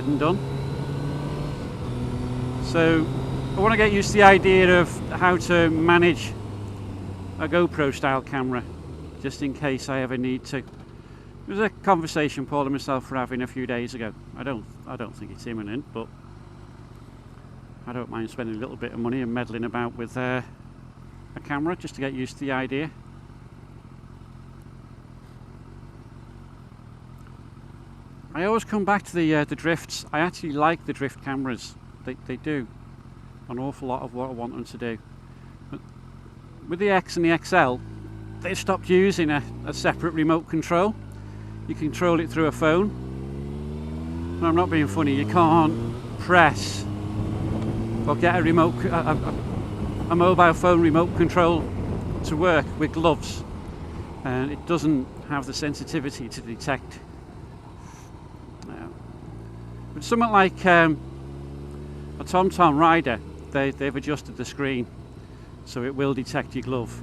and done. So I want to get used to the idea of how to manage a GoPro style camera, just in case I ever need to. It was a conversation Paul and myself were having a few days ago. I don't think it's imminent, but I don't mind spending a little bit of money and meddling about with a camera just to get used to the idea. I always come back to the drifts. I actually like the drift cameras. They do an awful lot of what I want them to do. But with the X and the XL, they stopped using a separate remote control. You control it through a phone. And I'm not being funny, you can't press or get a mobile phone remote control to work with gloves, and it doesn't have the sensitivity to detect. But something like a TomTom rider, they've adjusted the screen so it will detect your glove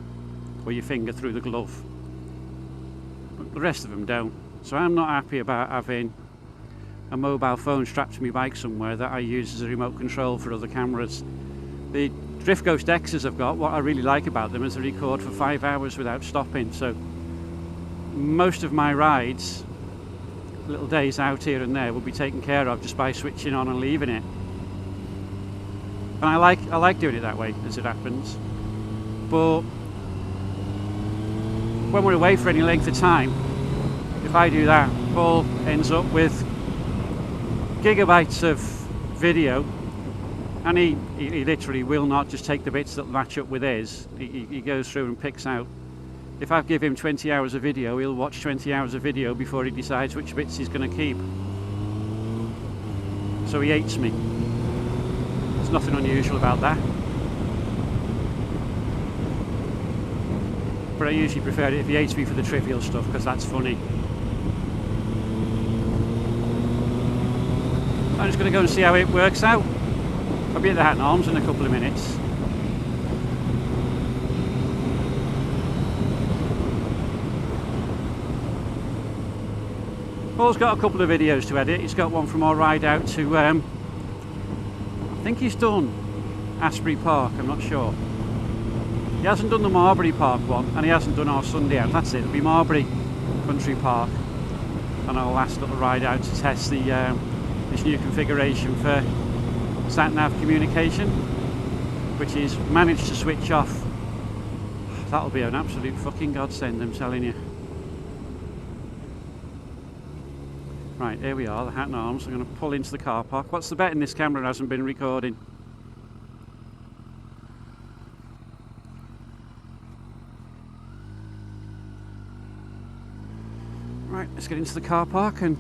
or your finger through the glove, but the rest of them don't. So I'm not happy about having a mobile phone strapped to my bike somewhere that I use as a remote control for other cameras. The Drift Ghost X's I've got, what I really like about them is they record for 5 hours without stopping, so most of my rides, little days out here and there, will be taken care of just by switching on and leaving it. And I like doing it that way, as it happens. But when we're away for any length of time, if I do that, Paul ends up with gigabytes of video, and he literally will not just take the bits that match up with his. He goes through and picks out. If I give him 20 hours of video, he'll watch 20 hours of video before he decides which bits he's going to keep. So he hates me. There's nothing unusual about that. But I usually prefer it if he hates me for the trivial stuff, because that's funny. I'm just going to go and see how it works out. I'll be at the Hat and Arms in a couple of minutes. Paul's got a couple of videos to edit. He's got one from our ride out to, I think he's done Asbury Park, I'm not sure. He hasn't done the Marbury Park one, and he hasn't done our Sunday out. That's it, it'll be Marbury Country Park, and our last little ride out to test the this new configuration for sat-nav communication, which is managed to switch off. That'll be an absolute fucking godsend, I'm telling you. Right, here we are, the Hat and Arms. I'm going to pull into the car park. What's the betting this camera hasn't been recording? Right, let's get into the car park and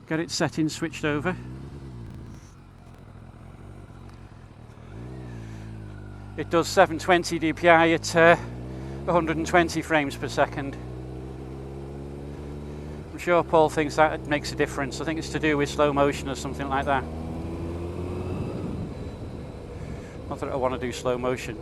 get its settings switched over. It does 720 dpi at 120 frames per second. I'm sure Paul thinks that makes a difference. I think it's to do with slow motion or something like that. Not that I want to do slow motion.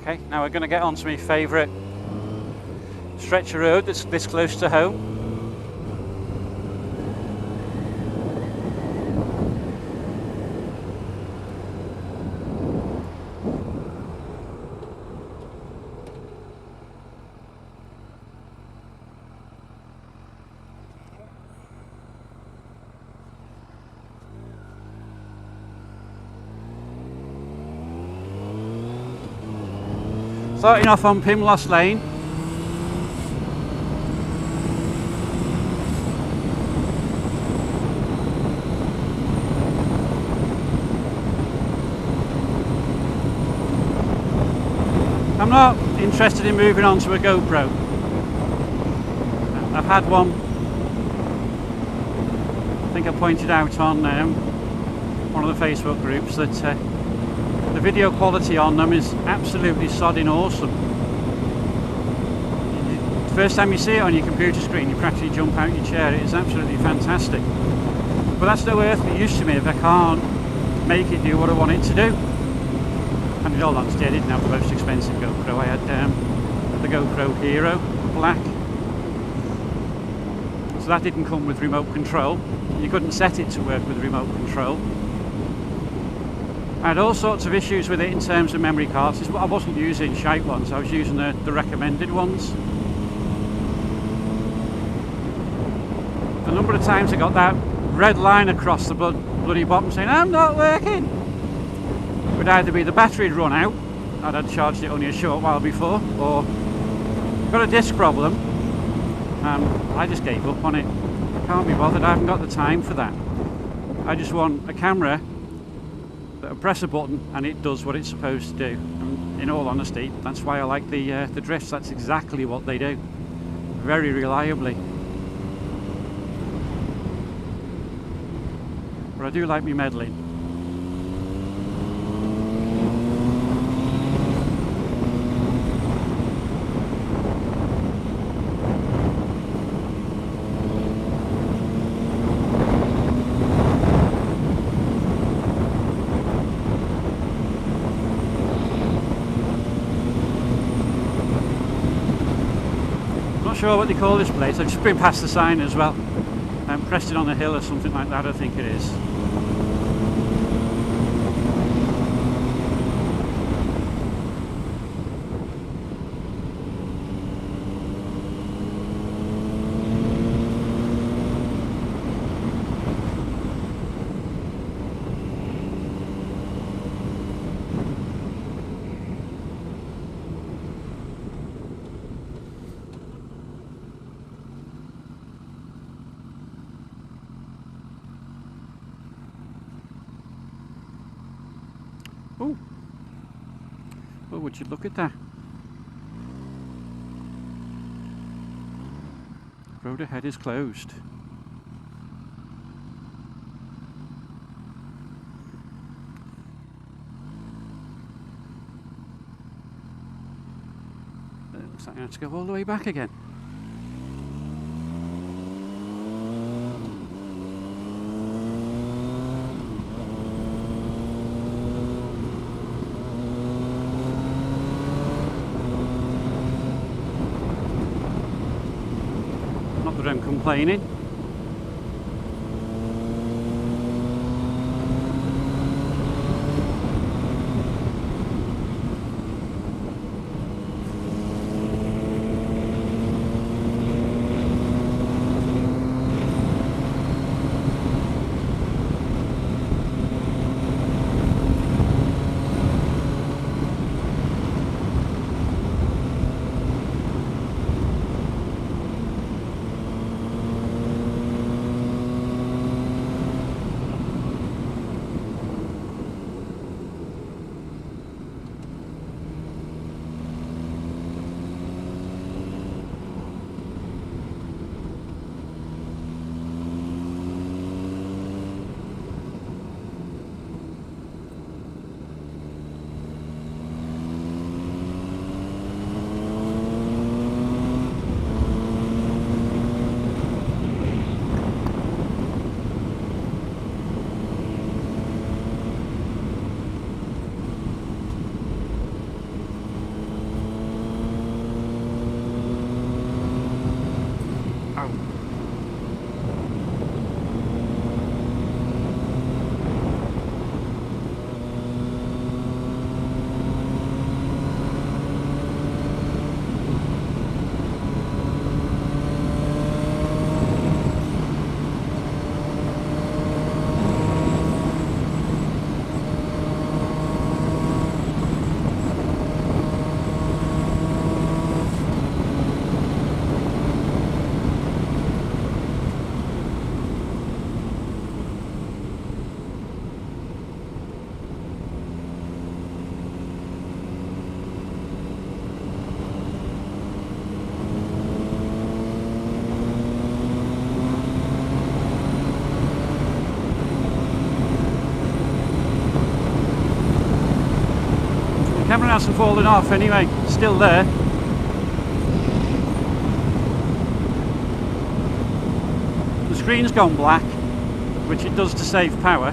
Okay, now we're going to get onto my favourite stretch of road that's this close to home. Starting off on Pimlos Lane. I'm not interested in moving on to a GoPro. I've had one, I think I pointed out on one of the Facebook groups that the video quality on them is absolutely sodding awesome. The first time you see it on your computer screen, you practically jump out your chair. It is absolutely fantastic. But that's no earthly use to me if I can't make it do what I want it to do. And in all honesty, I didn't have the most expensive GoPro. I had the GoPro Hero Black. So that didn't come with remote control. You couldn't set it to work with remote control. I had all sorts of issues with it in terms of memory cards. I wasn't using shite ones, I was using the recommended ones. The number of times I got that red line across the bloody bottom saying, "I'm not working," would either be the battery had run out, and I'd charged it only a short while before, or got a disk problem. I just gave up on it. I can't be bothered, I haven't got the time for that. I just want a camera that I press a button and it does what it's supposed to do. And in all honesty, that's why I like the drifts. That's exactly what they do, very reliably. But I do like me meddling. Not sure what they call this place. I've just been past the sign as well. Preston on the Hill or something like that, I think it is. Oh, well, would you look at that? Road ahead is closed. It looks like I have to go all the way back again. I'm complaining. Camera hasn't fallen off anyway, still there. The screen's gone black, which it does to save power.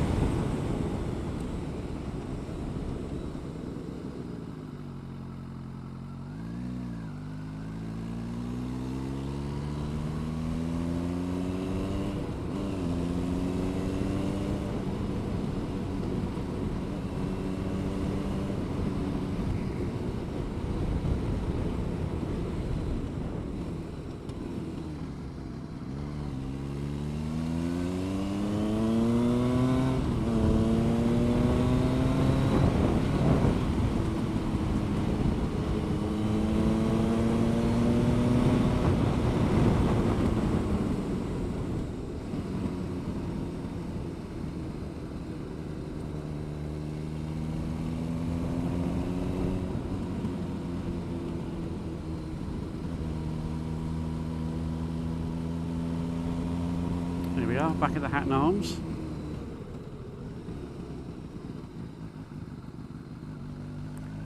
Here we are, back at the Hatton Arms.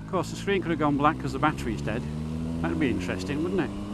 Of course, the screen could have gone black because the battery's dead. That would be interesting, wouldn't it?